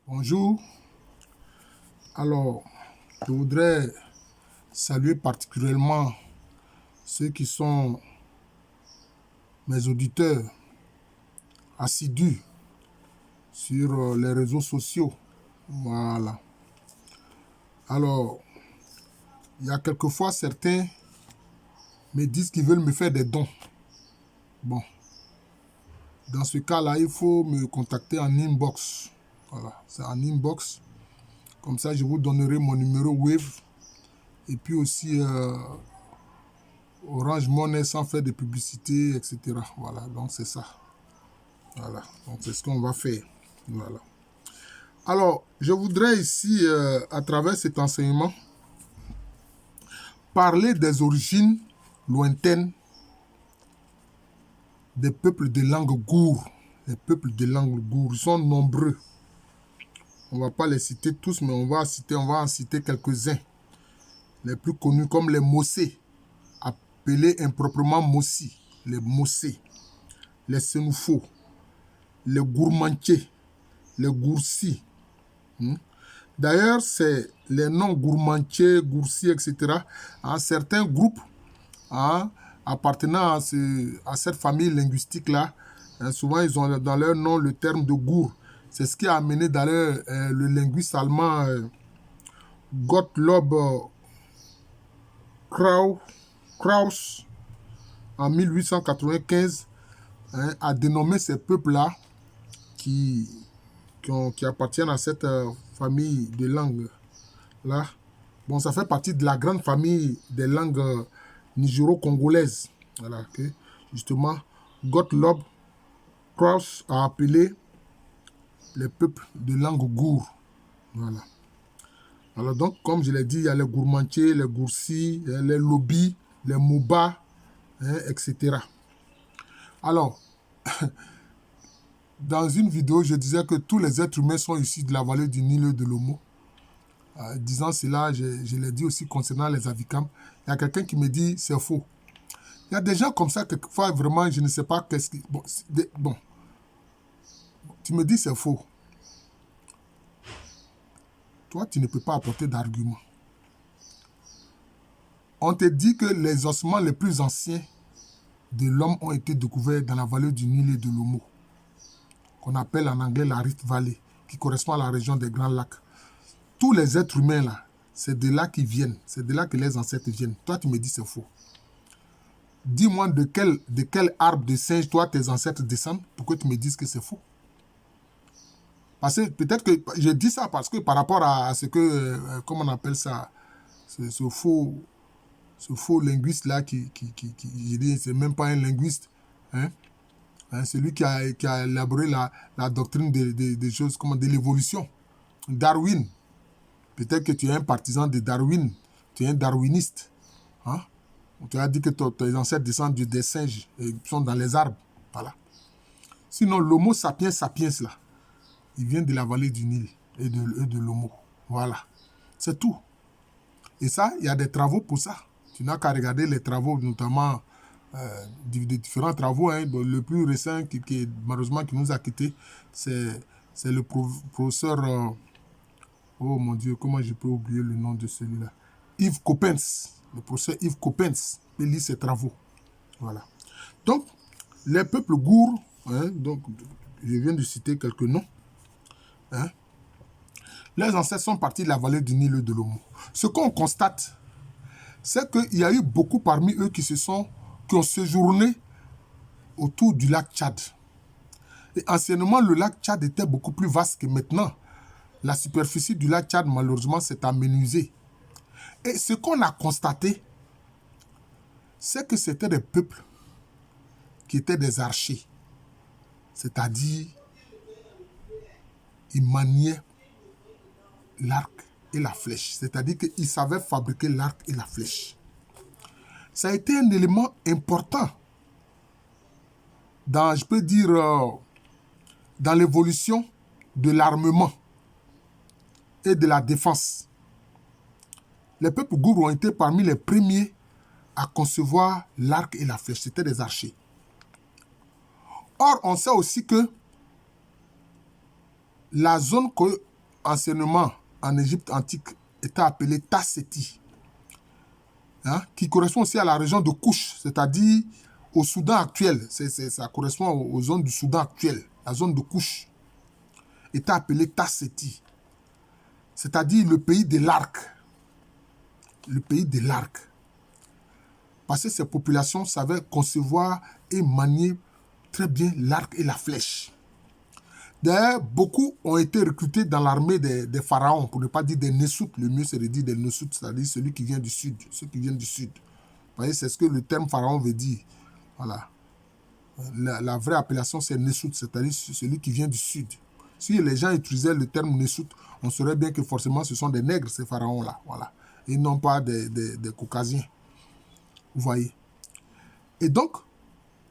Bonjour. Alors, je voudrais saluer particulièrement ceux qui sont mes auditeurs assidus sur les réseaux sociaux. Voilà. Alors, il y a quelquefois certains me disent qu'ils veulent me faire des dons. Bon, dans ce cas-là, il faut me contacter en inbox. Voilà, c'est en inbox. Comme ça, je vous donnerai mon numéro Wave et puis aussi Orange Money sans faire de publicité, etc. Voilà, donc c'est ça. Voilà, donc c'est ce qu'on va faire. Voilà. Alors, je voudrais ici, à travers cet enseignement, parler des origines lointaines des peuples de langue gour. Les peuples de langue gour, ils sont nombreux. On ne va pas les citer tous, mais on va en citer quelques-uns. Les plus connus comme les Mossé, appelés improprement Mossi, les Mossé, les Senoufo, les Gourmantiers, les Goursi. D'ailleurs, c'est les noms Gourmantiers, Goursi, etc. à certains groupes appartenant à cette famille linguistique-là. Souvent, ils ont dans leur nom le terme de Gour. C'est ce qui a amené d'ailleurs le linguiste allemand Gottlob Krauss en 1895 à dénommer ces peuples-là qui appartiennent à cette famille de langues-là. Bon, ça fait partie de la grande famille des langues nigéro-congolaises. Voilà, que justement, Gottlob Krauss a appelé les peuples de langue gour. Voilà. Alors donc, comme je l'ai dit, il y a les gourmantiers, les goursi, les lobis, les moba, etc. Alors, dans une vidéo, je disais que tous les êtres humains sont issus de la vallée du Nil et de l'Omo. Disant cela, je l'ai dit aussi concernant les Avikam. Il y a quelqu'un qui me dit c'est faux. Il y a des gens comme ça, quelquefois, vraiment, je ne sais pas qu'est-ce qui... Bon, tu me dis c'est faux. Toi, tu ne peux pas apporter d'argument. On te dit que les ossements les plus anciens de l'homme ont été découverts dans la vallée du Nil et de l'Omo, qu'on appelle en anglais la Rift Valley, qui correspond à la région des Grands Lacs. Tous les êtres humains, là, c'est de là qu'ils viennent. C'est de là que les ancêtres viennent. Toi, tu me dis c'est faux. Dis-moi de quel arbre de singe, toi, tes ancêtres descendent, pour que tu me dises que c'est faux. Parce que peut-être que je dis ça parce que par rapport à ce que, comment on appelle ça, ce faux linguiste-là je dis, c'est même pas un linguiste, hein, c'est lui qui a élaboré la doctrine des choses, comment, de l'évolution. Darwin. Peut-être que tu es un partisan de Darwin, tu es un darwiniste. Hein? On te a dit que tes ancêtres descendent des singes et sont dans les arbres. Voilà. Sinon, l'homo sapiens sapiens, là, il vient de la vallée du Nil et de l'homo. Voilà. C'est tout. Et ça, il y a des travaux pour ça. Tu n'as qu'à regarder les travaux, notamment des différents travaux. Hein. Bon, le plus récent, malheureusement, qui nous a quittés, c'est le professeur... oh mon Dieu, comment je peux oublier le nom de celui-là? Yves Coppens. Le professeur Yves Coppens peut lire ses travaux. Voilà. Donc, les peuples gourds, donc, je viens de citer quelques noms. Les ancêtres sont partis de la vallée du Nil et de l'Omo. Ce qu'on constate, c'est qu'il y a eu beaucoup parmi eux qui ont séjourné autour du lac Tchad. Et anciennement, le lac Tchad était beaucoup plus vaste que maintenant. La superficie du lac Tchad, malheureusement, s'est amenuisée. Et ce qu'on a constaté, c'est que c'était des peuples qui étaient des archers. C'est-à-dire, ils maniaient l'arc et la flèche. C'est-à-dire qu'ils savaient fabriquer l'arc et la flèche. Ça a été un élément important dans, je peux dire, dans l'évolution de l'armement et de la défense. Les peuples gourds ont été parmi les premiers à concevoir l'arc et la flèche. C'était des archers. Or, on sait aussi que la zone enseignement en Égypte antique était appelé Tasseti, hein, qui correspond aussi à la région de Kouch, c'est-à-dire au Soudan actuel. Ça correspond aux zones du Soudan actuel. La zone de Kouch était appelée Tasseti, c'est-à-dire le pays de l'arc. Le pays de l'arc. Parce que ces populations savaient concevoir et manier très bien l'arc et la flèche. D'ailleurs, beaucoup ont été recrutés dans l'armée des pharaons, pour ne pas dire des Nessoutes. Le mieux, c'est de dire des Nessoutes, c'est-à-dire celui qui vient du sud, ceux qui viennent du sud. Vous voyez, c'est ce que le terme pharaon veut dire. Voilà. La vraie appellation, c'est Nessoute, c'est-à-dire celui qui vient du sud. Si les gens utilisaient le terme Nessoute, on saurait bien que forcément, ce sont des nègres, ces pharaons-là. Voilà. Et non pas des caucasiens. Vous voyez. Et donc,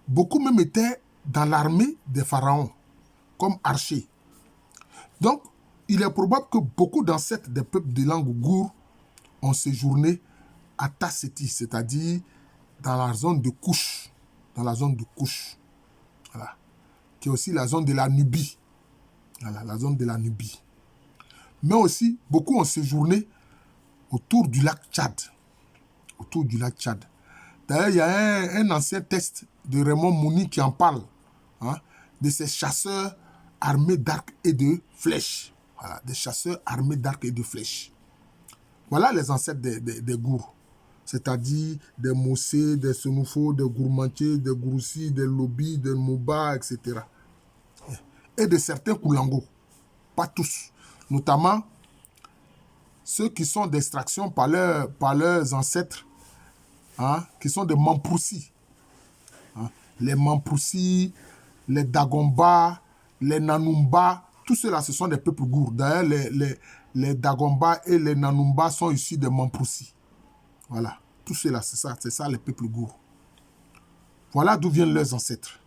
beaucoup même étaient dans l'armée des pharaons, comme archers. Donc, il est probable que beaucoup d'ancêtres des peuples de langue gour ont séjourné à Tasseti, c'est-à-dire dans la zone de Kouch, dans la zone de Kouch, voilà, qui est aussi la zone de la Nubie, voilà, la zone de la Nubie. Mais aussi, beaucoup ont séjourné autour du lac Tchad, autour du lac Tchad. D'ailleurs, il y a un ancien texte de Raymond Mouni qui en parle, hein, de ces chasseurs armés d'arcs et de flèches. Voilà, des chasseurs armés d'arcs et de flèches. Voilà les ancêtres des gours, c'est-à-dire des Mossé, des Senoufo, des Gourmantiers, des Goursi, des Lobi, des Mouba, etc. Et de certains Koulango, pas tous, notamment ceux qui sont d'extraction par leurs ancêtres, hein, qui sont des Mamproussi. Hein. Les Mamproussi, les Dagomba, les Nanumba, tous ceux-là, ce sont des peuples gourds. D'ailleurs, les Dagomba et les Nanumba sont issus des Mamproussi. Voilà, tous ceux-là, c'est ça les peuples gourds. Voilà d'où viennent leurs ancêtres.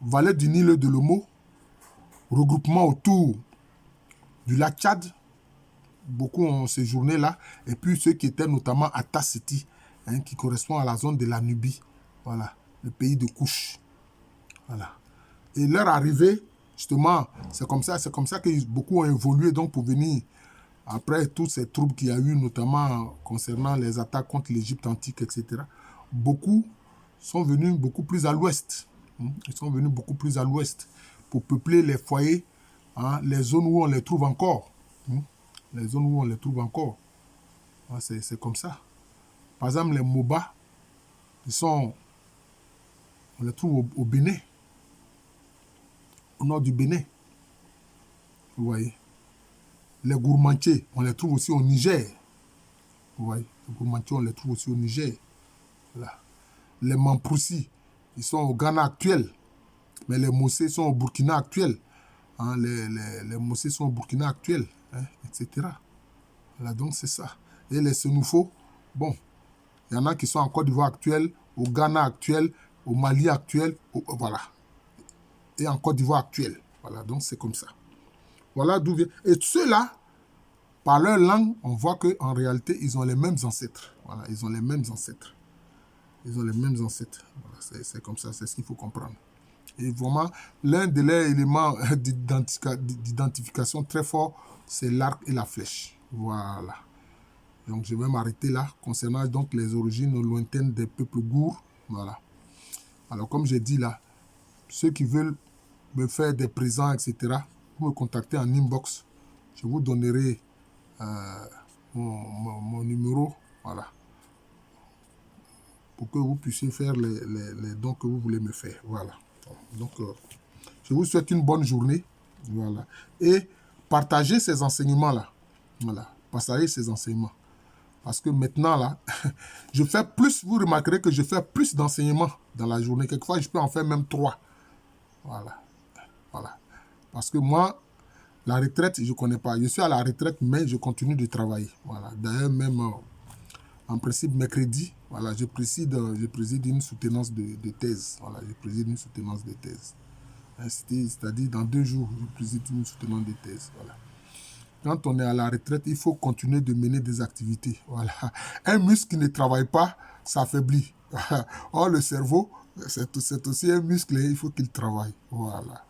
Vallée du Nil de l'Omo, regroupement autour du lac Tchad, beaucoup ont séjourné là, et puis ceux qui étaient notamment à Tasseti, hein, qui correspond à la zone de la Nubie, voilà, le pays de Kouch. Voilà. Et leur arrivée, justement, c'est comme ça que beaucoup ont évolué donc pour venir, après tous ces troubles qu'il y a eu, notamment concernant les attaques contre l'Égypte antique, etc. Beaucoup sont venus beaucoup plus à l'ouest. Ils sont venus beaucoup plus à l'ouest pour peupler les foyers, hein, les zones où on les trouve encore. Les zones où on les trouve encore. C'est comme ça. Par exemple, les Moba, on les trouve au Bénin, au nord du Bénin. Vous voyez. Les Gourmantiers, on les trouve aussi au Niger. Vous voyez. Les Gourmantiers, on les trouve aussi au Niger. Voilà. Les Mamproussi, ils sont au Ghana actuel. Mais les Mossé sont au Burkina actuel. Hein, les Mossé sont au Burkina actuel, hein, etc. Voilà, donc c'est ça. Et les Senoufo, bon, il y en a qui sont en Côte d'Ivoire actuelle, au Ghana actuel, au Mali actuel, voilà. Et en Côte d'Ivoire actuelle. Voilà, donc c'est comme ça. Voilà d'où vient. Et ceux-là, par leur langue, on voit qu'en réalité, ils ont les mêmes ancêtres. Voilà, ils ont les mêmes ancêtres. Ils ont les mêmes ancêtres. Voilà, c'est comme ça, c'est ce qu'il faut comprendre. Et vraiment, l'un des éléments d'identification très fort, c'est l'arc et la flèche. Voilà. Donc, je vais m'arrêter là, concernant donc les origines lointaines des peuples gourds. Voilà. Alors, comme j'ai dit là, ceux qui veulent me faire des présents, etc., vous me contactez en inbox. Je vous donnerai mon numéro, voilà, pour que vous puissiez faire les dons que vous voulez me faire. Voilà. Donc, je vous souhaite une bonne journée. Voilà. Et partagez ces enseignements-là. Voilà. Partagez ces enseignements. Parce que maintenant, là, je fais plus, vous remarquerez que je fais plus d'enseignements dans la journée. Quelquefois, je peux en faire même 3. Voilà. Voilà. Parce que moi, la retraite, je ne connais pas. Je suis à la retraite, mais je continue de travailler. Voilà. D'ailleurs, même en principe, mercredi, voilà, je préside une soutenance de thèse. Voilà, je préside une soutenance de thèse. C'est-à-dire, dans 2 jours, je préside une soutenance de thèse. Voilà. Quand on est à la retraite, il faut continuer de mener des activités. Voilà. Un muscle qui ne travaille pas s'affaiblit. Or, le cerveau, c'est aussi un muscle et il faut qu'il travaille. Voilà.